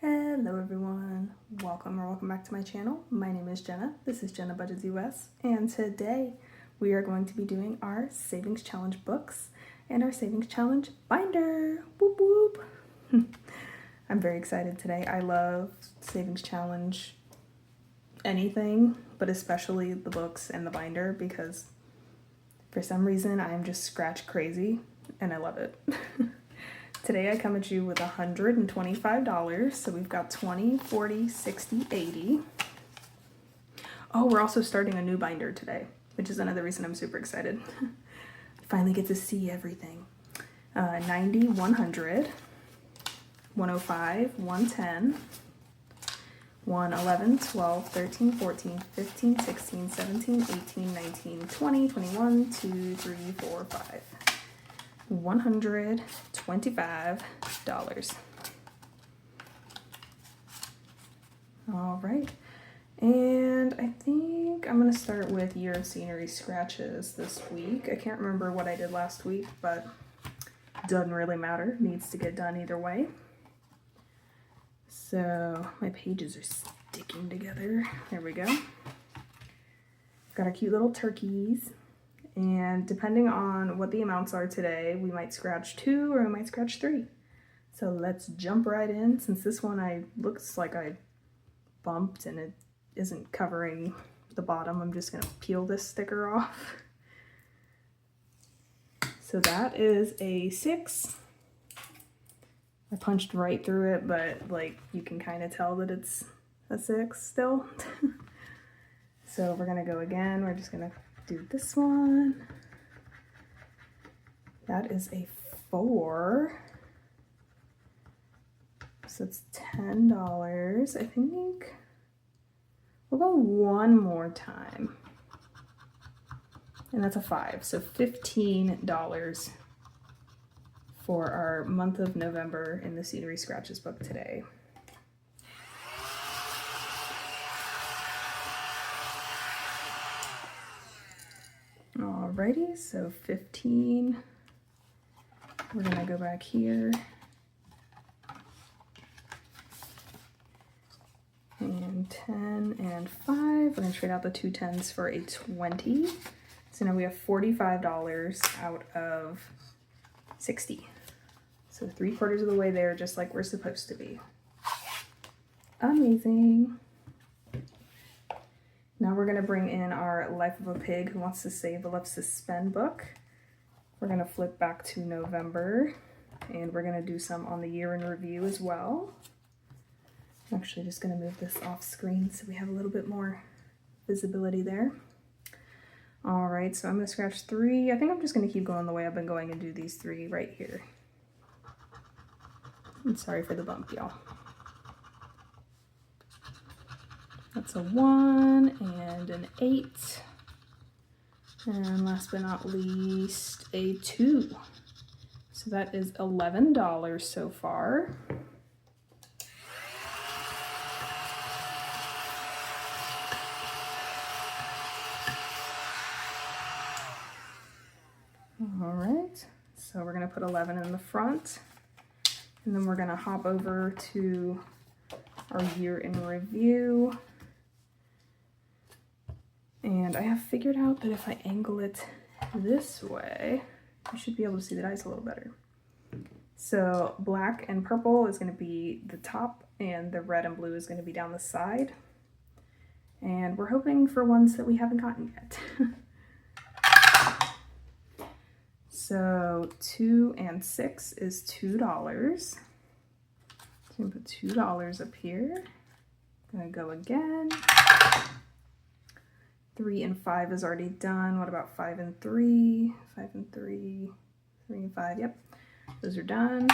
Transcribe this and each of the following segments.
Hello everyone, welcome back to my channel. My name is Jenna, this is jennabudgetsus, and today we are going to be doing our savings challenge books and our savings challenge binder. Whoop whoop. I'm very excited today. I love savings challenge anything, but especially the books and the binder because for some reason I'm just scratch crazy and I love it. Today I come at you with $125, so we've got 20, 40, 60, 80. Oh, we're also starting a new binder today, which is another reason I'm super excited. Finally get to see everything. 90, 100, 105, 110, 11, 12, 13, 14, 15, 16, 17, 18, 19, 20, 21, 2, 3, 4, 5. $125. All right, and I think I'm gonna start with year of scenery scratches this week. I can't remember what I did last week, but doesn't really matter. Needs to get done either way. So my pages are sticking together. There we go. Got our cute little turkeys. And depending on what the amounts are today, we might scratch 2 or we might scratch 3. So let's jump right in. Since this one looks like I bumped and it isn't covering the bottom, I'm just gonna peel this sticker off. So that is a 6. I punched right through it, but like you can kind of tell that it's a 6 still. So we're gonna go again. We're just gonna do this one. That is a 4. So it's $10. I think we'll go one more time. And that's a 5. So $15 for our month of November in the Scenery Scratches book today. Alrighty, so 15. We're gonna go back here. And 10 and 5. We're gonna trade out the 2 10s for a 20. So now we have $45 out of 60. So 3/4 of the way there, just like we're supposed to be. Amazing. Now we're going to bring in our Life of a Pig Who Wants to Save the Love Suspend book. We're going to flip back to November, and we're going to do some on the year in review as well. I'm actually just going to move this off screen so we have a little bit more visibility there. All right, so I'm going to scratch 3. I think I'm just going to keep going the way I've been going and do these 3 right here. I'm sorry for the bump, y'all. That's a 1 and an 8. And last but not least, a 2. So that is $11 so far. All right, so we're gonna put 11 in the front, and then we're gonna hop over to our year in review. And I have figured out that if I angle it this way, you should be able to see the dice a little better. So black and purple is going to be the top, and the red and blue is going to be down the side. And we're hoping for ones that we haven't gotten yet. So 2 and 6 is $2. So I'm going to put $2 up here. I'm going to go again. 3 and 5 is already done. What about 5 and 3? 5 and 3, 3 and 5, yep. Those are done.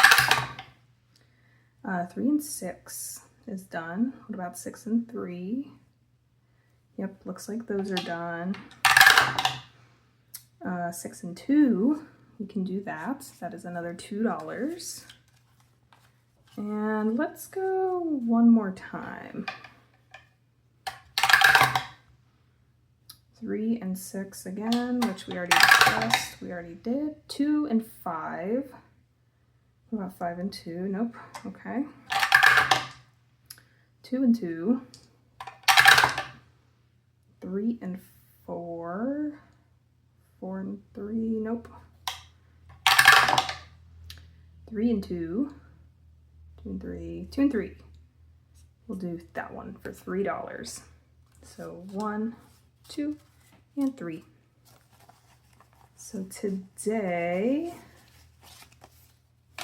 3 and 6 is done. What about 6 and 3? Yep, looks like those are done. 6 and 2, we can do that. That is another $2. And let's go one more time. 3 and 6 again, which we already discussed. We already did. 2 and 5. What about 5 and 2? Nope. Okay. 2 and 2, 3 and 4, 4 and 3, nope, 3 and 2, 2 and 3, 2 and 3. We'll do that one for $3. So 1, 2, and 3. So today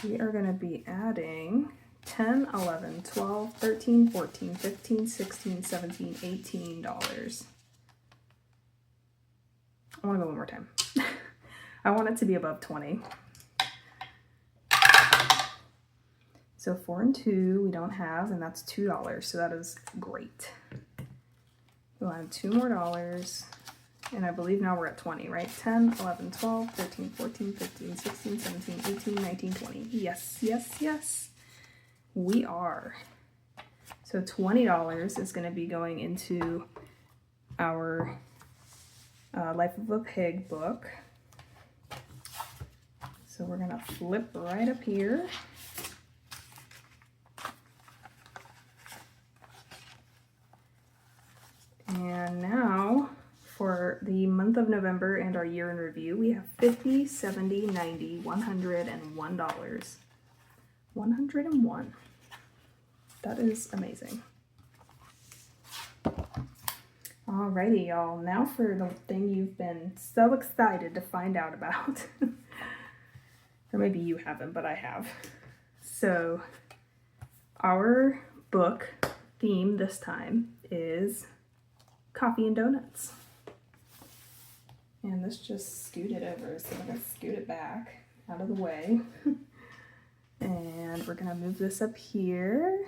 we are going to be adding 10, 11, 12, 13, 14, 15, 16, 17, $18. I want to go one more time. I want it to be above 20. So 4 and 2 we don't have, and that's $2, so that is great. We'll add $2 more, and I believe now we're at 20, right? 10, 11, 12, 13, 14, 15, 16, 17, 18, 19, 20. Yes, yes, yes, we are. So $20 is going to be going into our Life of a Pig book. So we're going to flip right up here. And now for the month of November and our year in review, we have $50, $70, $90, $100, and $1. 101. That is amazing. Alrighty, y'all. Now for the thing you've been so excited to find out about. Or maybe you haven't, but I have. So our book theme this time is coffee and donuts. And let's just scoot it over. So I'm going to scoot it back out of the way. And we're going to move this up here.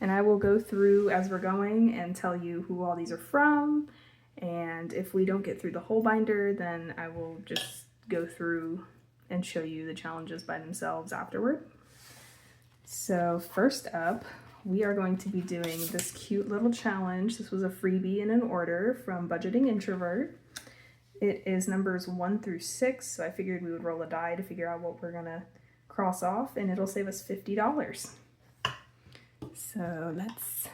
And I will go through as we're going and tell you who all these are from. And if we don't get through the whole binder, then I will just go through and show you the challenges by themselves afterward. So first up, we are going to be doing this cute little challenge. This was a freebie in an order from Budgeting Introvert. It is numbers 1 through 6, so I figured we would roll a die to figure out what we're gonna cross off, and it'll save us $50. So let's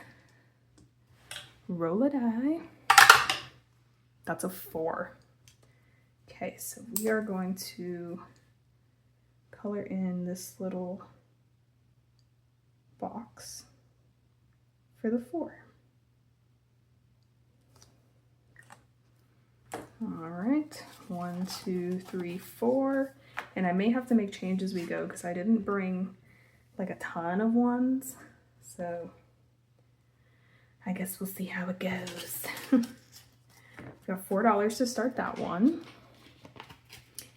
roll a die. That's a 4. Okay, so we are going to color in this little box for the 4. All right, 1, 2, 3, 4. And I may have to make changes as we go because I didn't bring like a ton of ones. So I guess we'll see how it goes. We got $4 to start that one.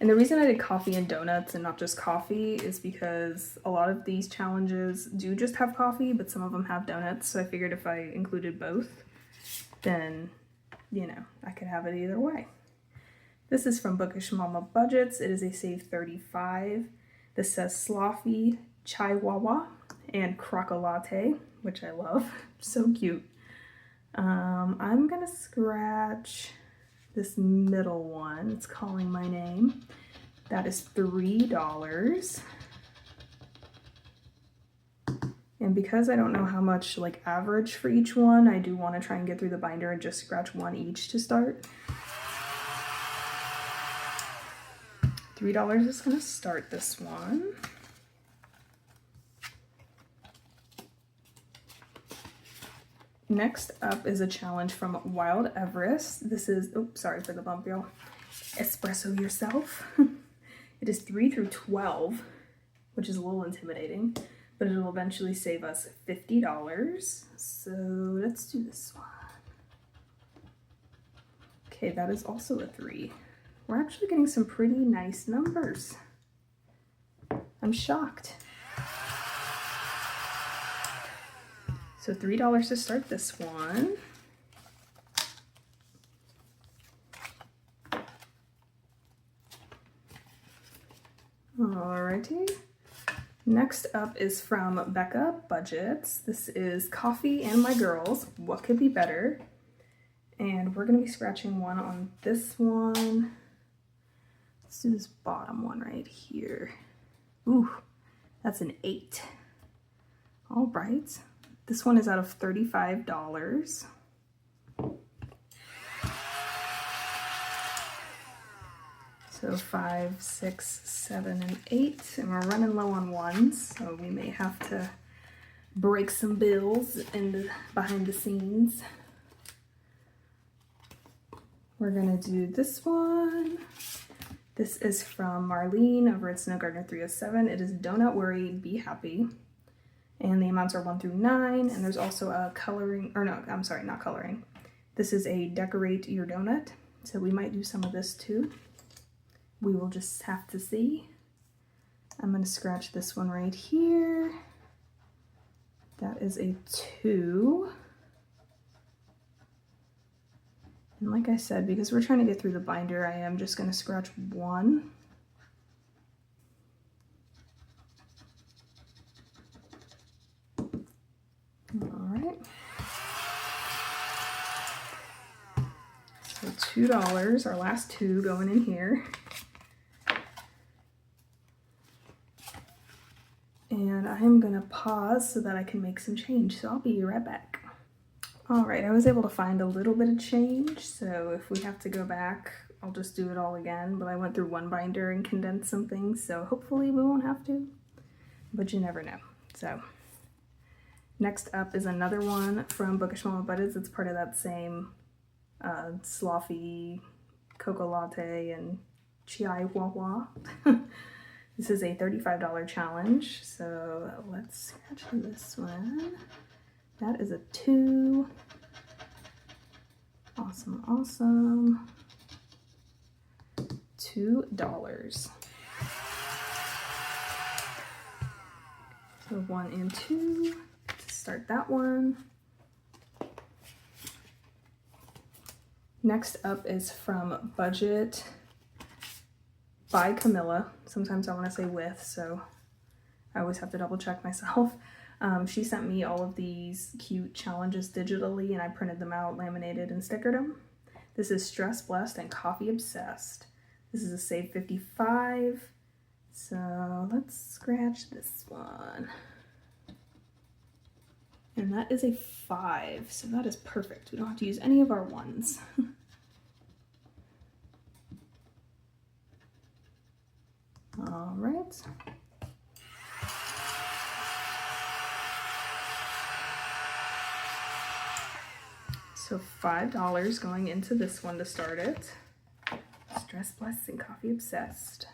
And the reason I did coffee and donuts and not just coffee is because a lot of these challenges do just have coffee, but some of them have donuts. So I figured if I included both, then, you know, I could have it either way. This is from Bookish Mama Budgets. It is a Save 35. This says Sloppy Chihuahua and Croco Latte, which I love. So cute. I'm gonna scratch this middle one. It's calling my name. That is $3. And because I don't know how much like average for each one, I do want to try and get through the binder and just scratch one each to start. $3 is going to start this one. Next up is a challenge from Wild Everest. This is, oops, sorry for the bump, y'all. Espresso Yourself. It is 3 through 12, which is a little intimidating, but it'll eventually save us $50. So let's do this one. Okay, that is also a 3. We're actually getting some pretty nice numbers. I'm shocked. So $3 to start this one. Alrighty. Next up is from Becca Budgets. This is Coffee and My Girls. What could be better? And we're going to be scratching one on this one. Let's do this bottom one right here. Ooh, that's an 8. All right. This one is out of $35. So 5, 6, 7, and 8, and we're running low on ones, so we may have to break some bills behind the scenes. We're gonna do this one. This is from Marlene over at Snow Gardener 307. It is Donut Worry, Be Happy. And the amounts are 1 through 9, and there's also a coloring, or no, I'm sorry, not coloring. This is a Decorate Your Donut, so we might do some of this too. We will just have to see. I'm gonna scratch this one right here. That is a 2. And like I said, because we're trying to get through the binder, I am just gonna scratch 1. All right. So $2, our last 2 going in here. And I am gonna pause so that I can make some change, so I'll be right back. All right, I was able to find a little bit of change, so if we have to go back, I'll just do it all again, but I went through one binder and condensed some things, so hopefully we won't have to, but you never know. So next up is another one from Bookish Mama Budgets. It's part of that same Sloppy Cocoa Latte and Chai Wawa. This is a $35 challenge, so let's scratch this one. That is a 2. Awesome, awesome. $2. So 1 and 2 to start that one. Next up is from Budget by Camilla. Sometimes I want to say with, so I always have to double check myself. She sent me all of these cute challenges digitally, and I printed them out, laminated, and stickered them. This is Stress Blessed and Coffee Obsessed. This is a Save 55. So let's scratch this one. And that is a 5, so that is perfect. We don't have to use any of our 1s. All right. So $5 going into this one to start it. Stress Blessed and Coffee Obsessed.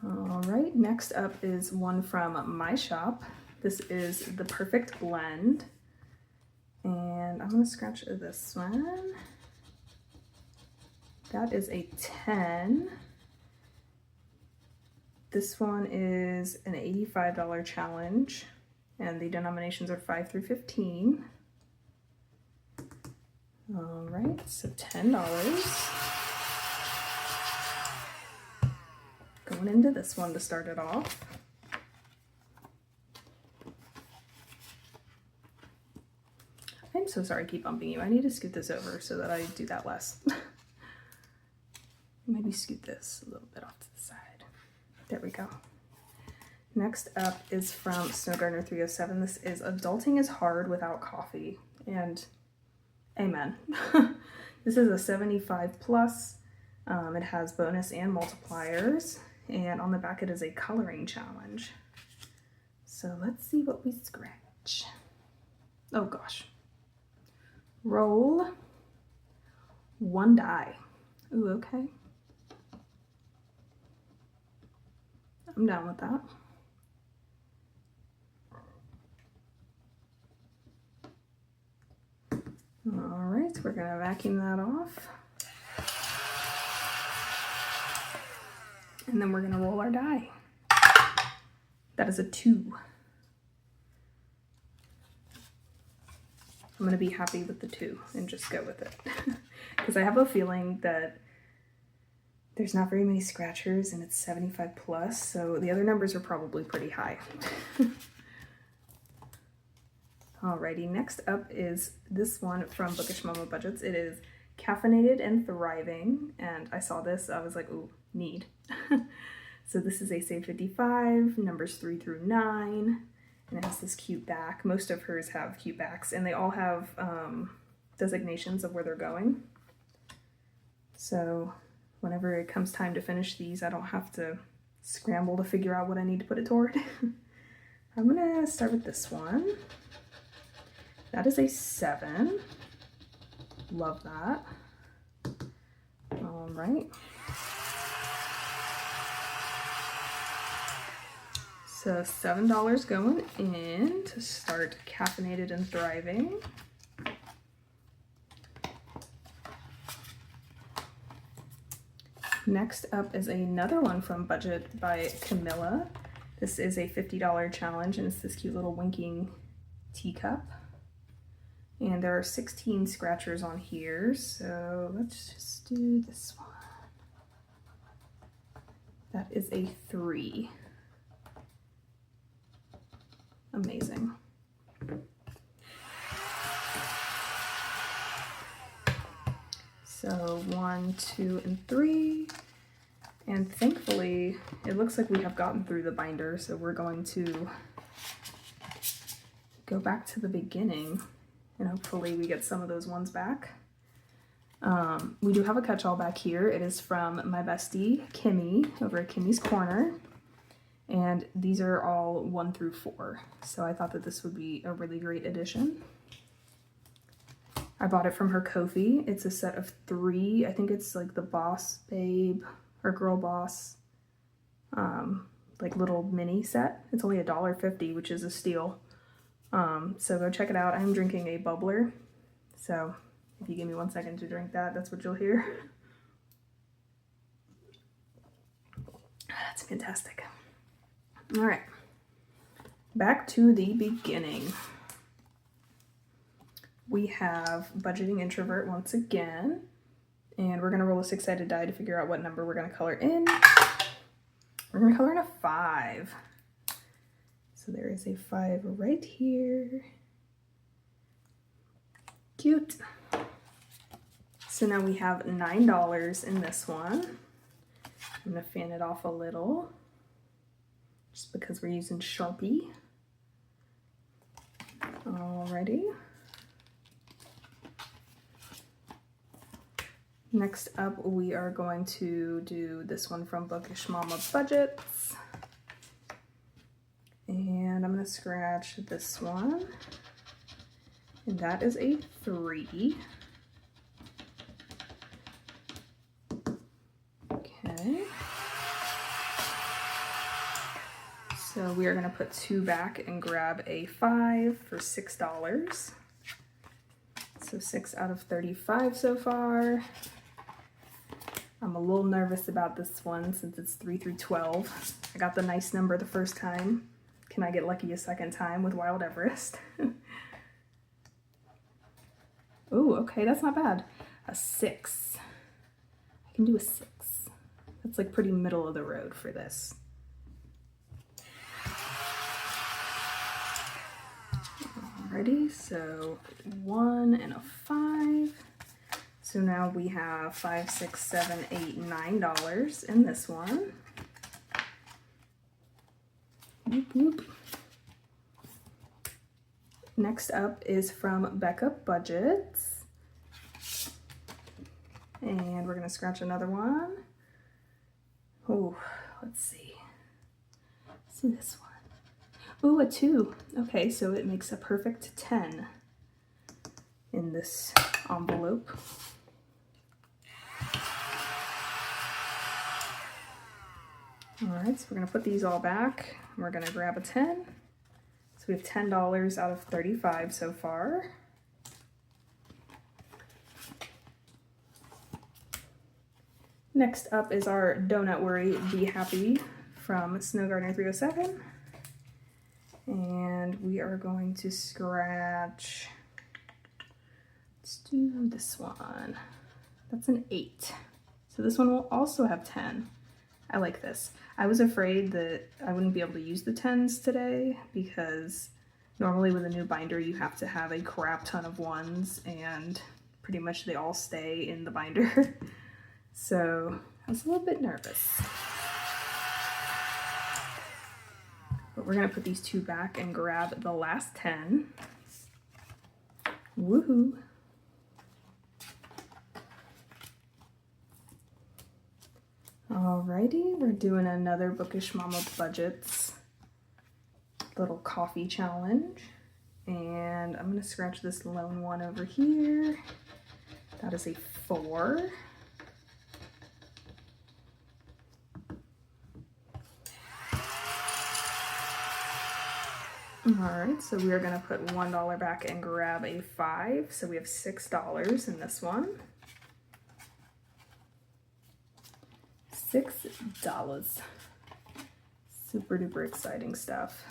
All right, next up is one from my shop. This is The Perfect Blend. And I'm gonna scratch this one. That is a 10. This one is an $85 challenge, and the denominations are 5 through 15. All right, so $10. Going into this one to start it off. I'm so sorry I keep bumping you. I need to scoot this over so that I do that less. Maybe scoot this a little bit off to the side. There we go. Next up is from Snow Gardener 307. This is Adulting is Hard Without Coffee. And amen. This is a 75 plus. It has bonus and multipliers. And on the back it is a coloring challenge. So let's see what we scratch. Oh gosh. Roll 1 die. Ooh, okay. I'm down with that. All right, we're gonna vacuum that off. And then we're gonna roll our die. That is a 2. I'm gonna be happy with the 2 and just go with it. Because I have a feeling that there's not very many scratchers and it's 75 plus, so the other numbers are probably pretty high. Alrighty, next up is this one from Bookish Mama Budgets. It is Caffeinated and Thriving, and I saw this, I was like, ooh, need. So this is a Save 55, numbers 3 through 9, and it has this cute back. Most of hers have cute backs, and they all have designations of where they're going. So whenever it comes time to finish these, I don't have to scramble to figure out what I need to put it toward. I'm gonna start with this one. That is a 7. Love that. All right. So $7 going in to start Caffeinated and Thriving. Next up is another one from Budget by Camilla. This is a $50 challenge, and it's this cute little winking teacup. And there are 16 scratchers on here, so let's just do this one. That is a 3. Amazing. So 1, 2, and 3. And thankfully, it looks like we have gotten through the binder, so we're going to go back to the beginning, and hopefully we get some of those ones back. We do have a catch-all back here. It is from my bestie, Kimmy, over at Kimmy's Corner. And these are all 1 through 4. So I thought that this would be a really great addition. I bought it from her Ko-fi. It's a set of 3. I think it's like the Boss Babe or Girl Boss, like little mini set. It's only $1.50, which is a steal. So go check it out. I'm drinking a bubbler. So if you give me 1 second to drink that, that's what you'll hear. That's fantastic. All right, back to the beginning. We have Budgeting Introvert once again, and we're gonna roll a 6-sided die to figure out what number we're gonna color in. We're gonna color in a 5. So there is a 5 right here. Cute. So now we have $9 in this one. I'm gonna fan it off a little, just because we're using Sharpie. Alrighty. Next up, we are going to do this one from Bookish Mama Budgets. And I'm gonna scratch this one. And that is a 3. Okay. So we are going to put 2 back and grab a 5 for $6. So 6 out of 35 so far. I'm a little nervous about this one since it's 3 through 12. I got the nice number the first time. Can I get lucky a second time with Wild Everest? Ooh, okay, that's not bad. A 6. I can do a 6. That's like pretty middle of the road for this. Alrighty, so 1 and a 5. So now we have $5, $6, $7, $8, $9 in this one. Whoop, whoop. Next up is from Becca Budgets. And we're gonna scratch another one. Oh, let's see. Let's do this one. Ooh, a 2. Okay, so it makes a perfect 10 in this envelope. All right, so we're gonna put these all back. We're gonna grab a 10. So we have $10 out of 35 so far. Next up is our Donut Worry Be Happy from Snow Gardener 307. And we are going to scratch, let's do this one. That's an 8. So this one will also have 10. I like this. I was afraid that I wouldn't be able to use the 10s today because normally with a new binder you have to have a crap ton of 1s and pretty much they all stay in the binder. So I was a little bit nervous. But we're gonna put these two back and grab the last 10. Woohoo! Alrighty, we're doing another Bookish Mama Budgets little coffee challenge. And I'm gonna scratch this lone one over here. That is a 4. Alright, so we are gonna put $1 back and grab a 5. So we have $6 in this one. $6. Super duper exciting stuff.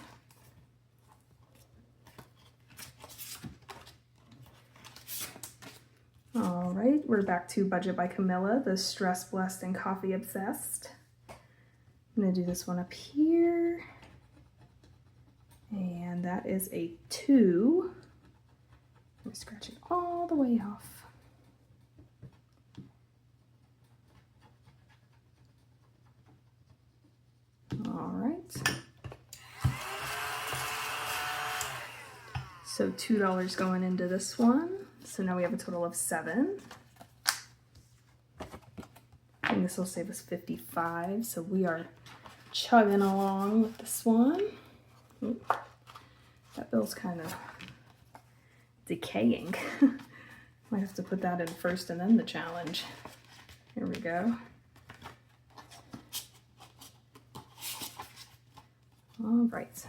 All right, we're back to Budget by Camilla, the Stress Blessed and Coffee Obsessed. I'm gonna do this one up here. And that is a 2. I'm gonna scratch it all the way off. All right. So $2 going into this one. So now we have a total of 7. And this will save us 55. So we are chugging along with this one. Ooh, that bill's kind of decaying. Might have to put that in first and then the challenge. Here we go. All right.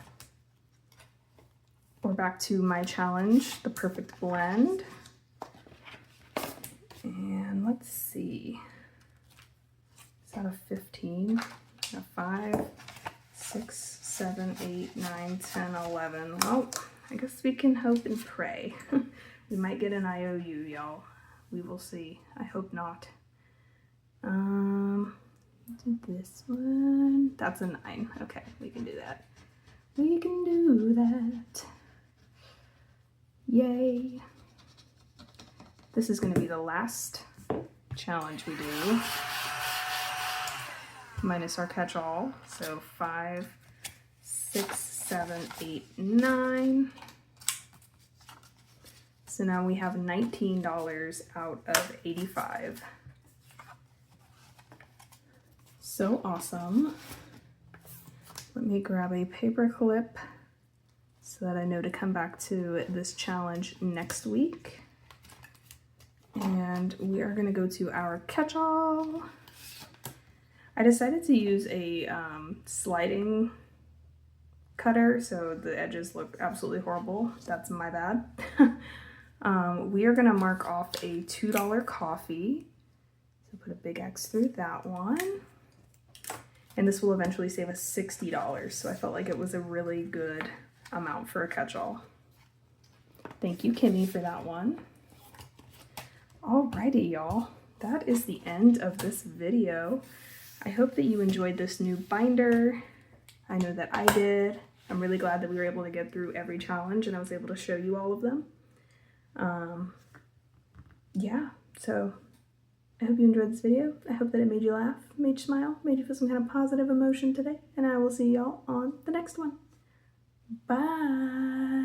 We're back to my challenge, the perfect blend. And let's see. Is that a 15? A 5, 6, 7, 8, 9, 10, 11. Well, I guess we can hope and pray. We might get an IOU, y'all. We will see. I hope not. Do this one. That's a 9. Okay, we can do that. We can do that. Yay. This is going to be the last challenge we do. Minus our catch-all. So 5, 6, 7, 8, 9. So now we have $19 out of 85. So awesome. Let me grab a paper clip so that I know to come back to this challenge next week. And we are gonna go to our catch-all. I decided to use a sliding cutter, so the edges look absolutely horrible. That's my bad. We are gonna mark off a $2 coffee. So put a big X through that one. And this will eventually save us $60. So I felt like it was a really good amount for a catch-all. Thank you, Kimmy, for that one. Alrighty, y'all. That is the end of this video. I hope that you enjoyed this new binder. I know that I did. I'm really glad that we were able to get through every challenge and I was able to show you all of them. Yeah, so I hope you enjoyed this video. I hope that it made you laugh, made you smile, made you feel some kind of positive emotion today. And I will see y'all on the next one. Bye.